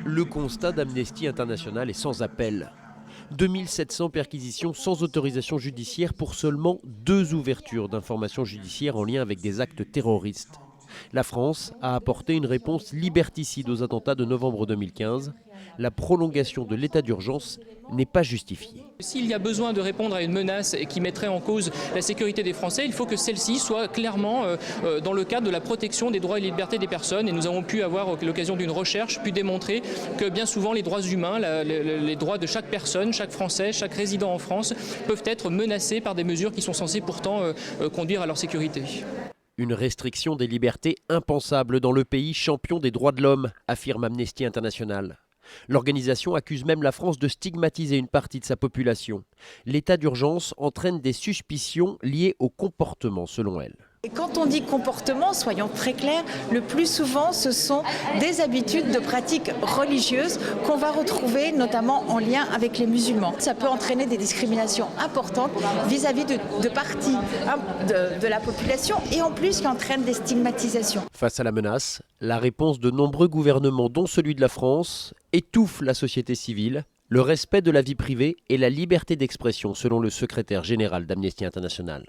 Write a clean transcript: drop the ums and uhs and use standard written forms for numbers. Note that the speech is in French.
Le constat d'Amnesty International est sans appel. 2700 perquisitions sans autorisation judiciaire pour seulement 2 ouvertures d'informations judiciaires en lien avec des actes terroristes. La France a apporté une réponse liberticide aux attentats de novembre 2015. La prolongation de l'état d'urgence n'est pas justifiée. S'il y a besoin de répondre à une menace qui mettrait en cause la sécurité des Français, il faut que celle-ci soit clairement dans le cadre de la protection des droits et libertés des personnes. Et nous avons pu avoir l'occasion d'une recherche, pu démontrer que bien souvent les droits humains, les droits de chaque personne, chaque Français, chaque résident en France peuvent être menacés par des mesures qui sont censées pourtant conduire à leur sécurité. Une restriction des libertés impensable dans le pays champion des droits de l'homme, affirme Amnesty International. L'organisation accuse même la France de stigmatiser une partie de sa population. L'état d'urgence entraîne des suspicions liées au comportement, selon elle. Et quand on dit comportement, soyons très clairs, le plus souvent ce sont des habitudes de pratiques religieuses qu'on va retrouver notamment en lien avec les musulmans. Ça peut entraîner des discriminations importantes vis-à-vis de parties de la population et en plus qui entraînent des stigmatisations. Face à la menace, la réponse de nombreux gouvernements, dont celui de la France, étouffe la société civile, le respect de la vie privée et la liberté d'expression, selon le secrétaire général d'Amnesty International.